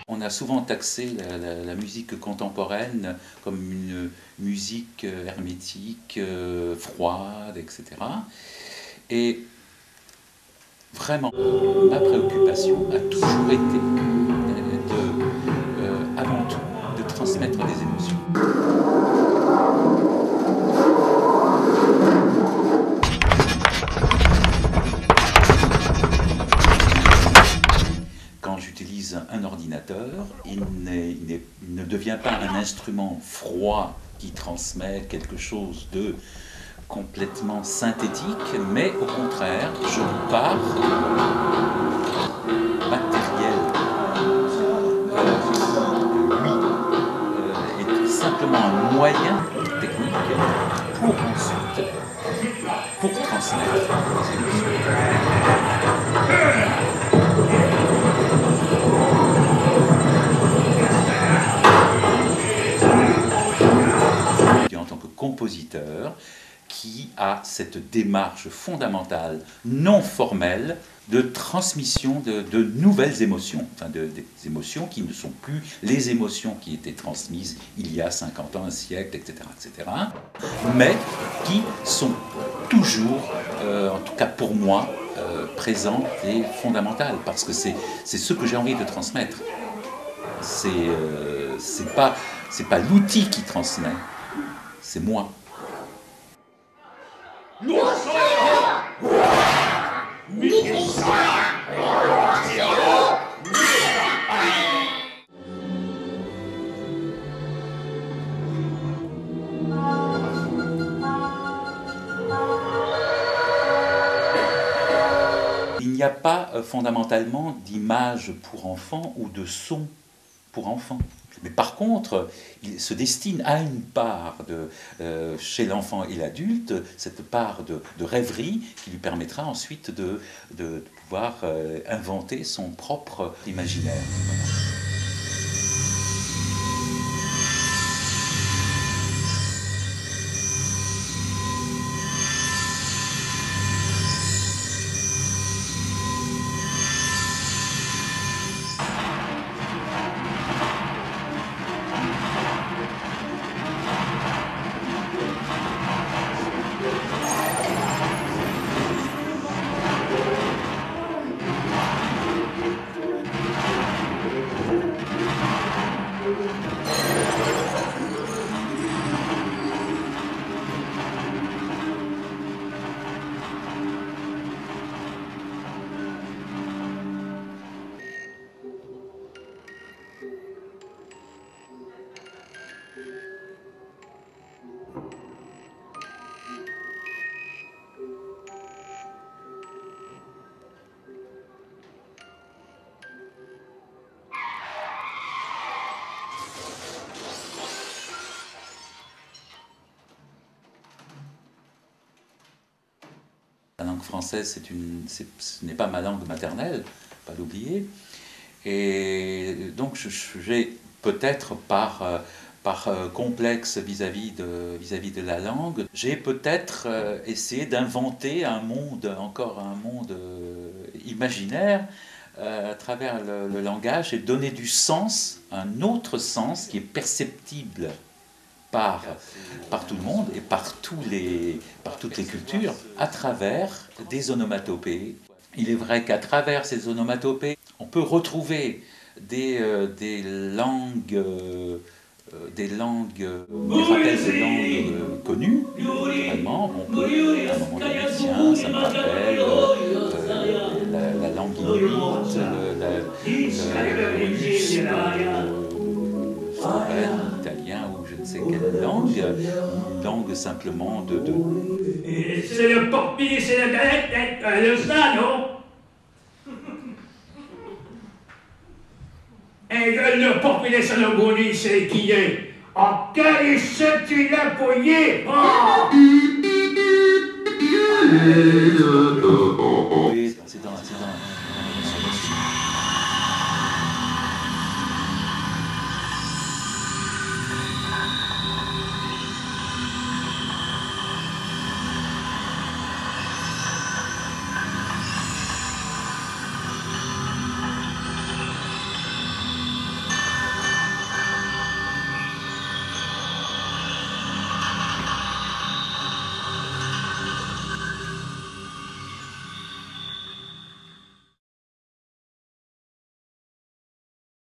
On a souvent taxé la musique contemporaine comme une musique hermétique, froide, etc. Et vraiment, ma préoccupation a toujours été avant tout, de transmettre des émotions. Quand j'utilise un ordinateur, il ne devient pas un instrument froid qui transmet quelque chose de complètement synthétique, mais au contraire, je pars matériel. Lui est simplement un moyen technique pour ensuite, pour transmettre les émotions. En tant que compositeur qui a cette démarche fondamentale, non formelle, de transmission de nouvelles émotions, enfin des émotions qui ne sont plus les émotions qui étaient transmises il y a 50 ans, un siècle, etc., mais qui sont toujours, en tout cas pour moi, présentes et fondamentales, parce que c'est ce que j'ai envie de transmettre. C'est pas l'outil qui transmet, c'est moi. Il n'y a pas fondamentalement d'image pour enfants ou de son pour enfants. Mais par contre, il se destine à une part chez l'enfant et l'adulte, cette part de rêverie qui lui permettra ensuite de pouvoir inventer son propre imaginaire. Voilà. La langue française, ce n'est pas ma langue maternelle, pas l'oublier. Et donc j'ai peut-être par complexe vis-à-vis de la langue, j'ai peut-être essayé d'inventer encore un monde imaginaire à travers le langage et donner du sens, un autre sens qui est perceptible par tout le monde et par toutes les cultures, à travers des onomatopées. Il est vrai qu'à travers ces onomatopées, on peut retrouver des langues qui rappellent des langues connues, vraiment. On peut, à un moment donné, tiens, ça me rappelle la langue inuite, le russe, le slovène, l'italien ou je ne sais quelle langue, une langue simplement de... C'est le porc-pied, c'est la galette, le stano. Et le porc-pied, c'est le bonnet, c'est qui est. En quel est-ce que tu l'as poigné?